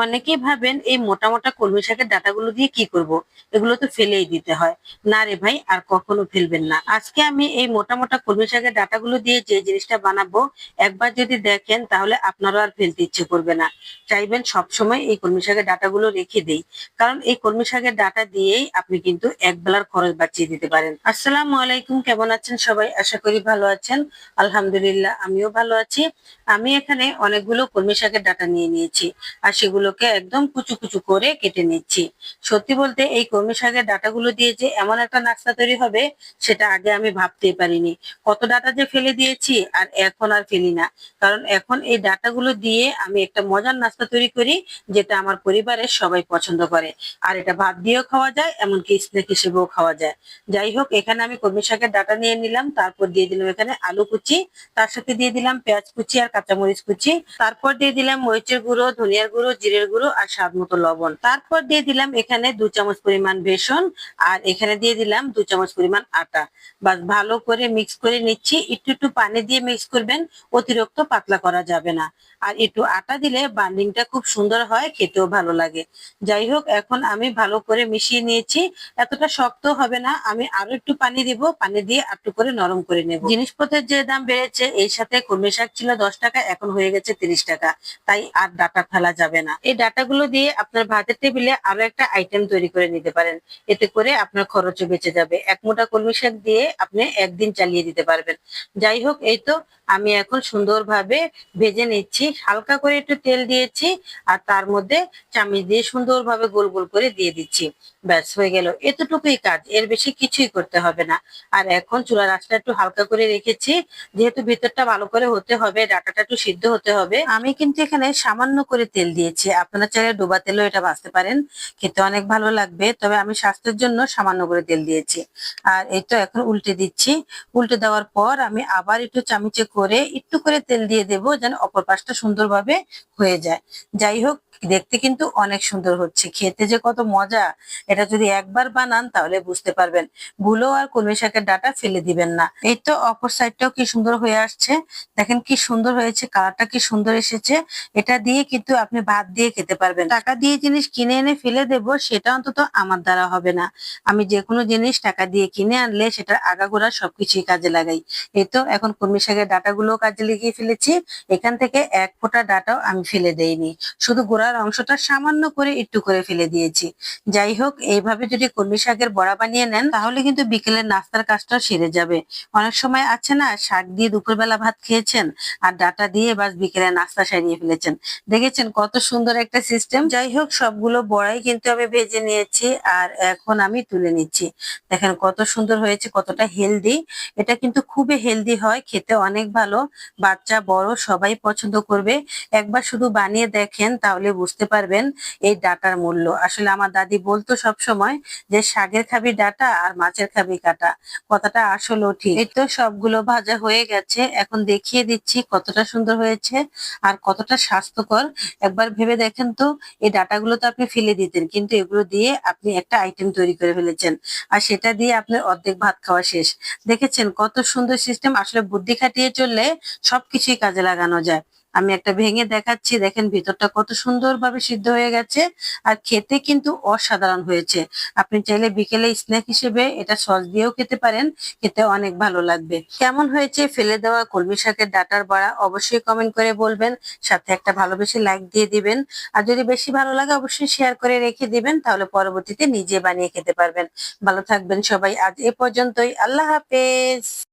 অনেকেই ভাবেন এই মোটা মোটা কলমি শাকের ডাঁটাগুলো দিয়ে কি করব, এগুলো তো ফেলেই দিতে হয়। না রে ভাই, আর কখনো ফেলবেন না। আজকে আমি এই মোটা মোটা কলমি শাকের ডাঁটাগুলো দিয়ে যে জিনিসটা বানাবো, একবার যদি দেখেন তাহলে আপনারও আর ফেলতে ইচ্ছে করবে না। চাইবেন সবসময় এই কলমি শাকের ডাঁটাগুলো রেখে দেই, কারণ এই কলমি শাকের ডাঁটা দিয়েই আপনি কিন্তু এক বেলার খরচ বাঁচিয়ে দিতে পারেন। আসসালামু আলাইকুম, কেমন আছেন সবাই? আশা করি ভালো আছেন। আলহামদুলিল্লাহ, আমিও ভালো আছি। আমি এখানে অনেকগুলো কলমি শাকের ডাঁটা নিয়ে নিয়েছি, আর সেগুলোকে একদম কুচু কুচু করে কেটে নিচ্ছি। সত্যি বলতে এই কলমি শাকের ডাঁটাগুলো দিয়ে যে এমন একটা নাস্তা তৈরি হবে, সেটা আগে আমি ভাবতেই পারিনি। কত ডাঁটা যে ফেলে দিয়েছি, আর এখন আর ফেলি না। কারণ এখন এই ডাঁটাগুলো দিয়ে আমি একটা মজার নাস্তা তৈরি করি, যেটা আমার পরিবারের সবাই পছন্দ করে। আর এটা ভাত দিয়েও খাওয়া যায়, এমনকি স্ন্যাক হিসেবেও খাওয়া যায়। যাই হোক, এখানে আমি কলমি শাকের ডাঁটা নিয়ে নিলাম, তারপর দিয়ে দিলাম এখানে আলু কুচি, তার সাথে দিয়ে দিলাম পেঁয়াজ কুচি আর কাঁচামরিচ কুচি, তারপর দিয়ে দিলাম মরিচের গুঁড়ো, ধনিয়ার গুঁড়ো, জিরের গুঁড়ো আর স্বাদ মতো লবণ। তারপর দিয়ে দিলাম এখানে 2 চামচ পরিমাণ বেসন, আর এখানে দিয়ে দিলাম 2 চামচ পরিমাণ আটা। বাস ভালো করে মিক্স করে নিচ্ছি। একটু একটু পানি দিয়ে মিক্স করবেন, অতিরিক্ত পাতলা করা যাবে না। আর একটু আটা দিলে বান্ডিংটা খুব সুন্দর হয়, খেতেও ভালো লাগে। যাই হোক, এখন আমি ভালো করে মিশিয়ে নিয়েছি। এতটা শক্ত হবে না, আমি আরো একটু পানি দিব, পানি দিয়ে একটু করে নরম করে নেব। জিনিসপত্রের যে দাম বেড়েছে, এর সাথে কলমি শাক ছিল 10 টাকা, এখন হয়ে গেছে 30 টাকা। তাই আর ডাটা ফেলা যাবে না। এই ডাটাগুলো দিয়ে আপনার ভাতের টেবিলে আরো একটা আইটেম তৈরি করে নিতে পারেন। এতে করে আপনার খরচও বেঁচে যাবে। এক মুঠা কলমি শাক দিয়ে আপনি একদিন চালিয়ে দিতে পারবেন। যাই হোক, এই তো আমি এখন সুন্দরভাবে ভেজে নিচ্ছি। হালকা করে একটু তেল দিয়েছি, আর তার মধ্যে চামচ দিয়ে সুন্দরভাবে গোল গোল করে দিয়ে দিচ্ছি। ব্যাস হয়ে গেল, এতটুকুই কাজ, এর বেশি কিছুই করতে হবে না। আর এখন চুলার আঁচটা একটু হালকা করে রেখেছি, যেহেতু ভিতরটা ভালো করে হতে হবে, ডাটাটা একটু সিদ্ধ হতে হবে। আমি কিন্তু এখানে সামান্য করে তেল দিয়েছি, আপনারা চাইলে ডোবা তেলও এটা ভাজতে পারেন, খেতে অনেক ভালো লাগবে। তবে আমি স্বাস্থ্যের জন্য সামান্য করে তেল দিয়েছি। আর এই তো এখন উল্টে দিচ্ছি। উল্টে দেওয়ার পর আমি আবার একটু চামচে করে একটু করে তেল দিয়ে দেবো, যেন অপর পাশটা সুন্দরভাবে হয়ে যায়। যাই হোক, দেখতে কিন্তু অনেক সুন্দর হচ্ছে, খেতে যে কত মজা, এটা যদি একবার বানান তাহলে বুঝতে পারবেন। ভুলেও আর কলমি শাকের ডাঁটা ফেলে দিবেন না। এই তো অপর সাইডটাও কি সুন্দর হয়ে আসছে, দেখেন কি সুন্দর হয়েছে, কালারটা কি সুন্দর এসেছে। এটা দিয়ে কিন্তু আপনি ভাত দিয়ে খেতে পারবেন। টাকা দিয়ে জিনিস কিনে এনে ফেলে দেব, সেটা অন্তত আমার দ্বারা হবে না। আমি যে কোনো জিনিস টাকা দিয়ে কিনে আনলে সেটার আগাগোড়া সবকিছুই কাজে লাগাই। এই তো এখন কলমি শাকের ডাঁটাগুলো কাজে লাগিয়ে ফেলেছি। এখান থেকে এক ফোঁটা ডাঁটাও আমি ফেলে দেইনি, শুধু গোড়ার অংশটা সামান্য করে একটু করে ফেলে দিয়েছি। যাই হোক, এইভাবে যদি কলমি শাকের বড়া বানিয়ে নেন, তাহলে কিন্তু বিকেলের নাস্তার কাজটা সেরে যাবে। অনেক সময় আছে না, শাক দিয়ে দুপুরবেলা ভাত খেয়েছেন, আর ডাটা দিয়ে বাস বিকেলের নাস্তা সারিয়ে ফেলেছেন। দেখেছেন কত সুন্দর একটা সিস্টেম। যাই হোক, সবগুলো বড়াই কিন্তু আমি ভেজে নিয়েছি, আর এখন আমি তুলে নিচ্ছি। দেখেন কত সুন্দর হয়েছে, কতটা হেলদি। এটা কিন্তু খুবই হেলদি হয়, খেতে অনেক ভালো। বাচ্চা বড় সবাই পছন্দ করবে। একবার শুধু বানিয়ে দেখেন, তাহলে বুঝতে পারবেন এই ডাটার মূল্য। আসলে আমার দাদি বলতো সব সময় যে শাকের খাবি ডাটা আর মাছের খাবি কাটা, কথাটা আসলেও ঠিক। এই তো সবগুলো ভাজা হয়ে গেছে, এখন দেখিয়ে দিচ্ছি কতটা সুন্দর হয়েছে আর কতটা স্বাস্থ্যকর। একবার ভেবে দেখেন তো, এই ডাটাগুলো তো আপনি ফেলে দিতেন, কিন্তু এগুলো দিয়ে আপনি একটা আইটেম তৈরি করে ফেলেছেন, আর সেটা দিয়ে আপনার অর্ধেক ভাত খাওয়া শেষ। দেখেছেন কত সুন্দর সিস্টেম। আসলে বুদ্ধি খাটিয়ে চললে সবকিছুই কাজে লাগানো যায়। আমি একটা ভেঙে দেখাচ্ছি, দেখেন ভিতরটা কত সুন্দরভাবে সিদ্ধ হয়ে গেছে, আর খেতে কিন্তু অসাধারণ হয়েছে। আপনি চাইলে বিকেলে স্ন্যাক হিসেবে এটা সস দিয়েও খেতে পারেন, খেতে অনেক ভালো লাগবে। কেমন হয়েছে ফেলে দেওয়া কলমি শাকের ডাঁটার বড়া, অবশ্যই কমেন্ট করে বলবেন। সাথে একটা ভালোবেসে লাইক দিয়ে দিবেন। আর যদি বেশি ভালো লাগে অবশ্যই শেয়ার করে রেখে দিবেন, তাহলে পরবর্তীতে নিজে বানিয়ে খেতে পারবেন। ভালো থাকবেন সবাই, আজ এ পর্যন্তই। আল্লাহ হাফেজ।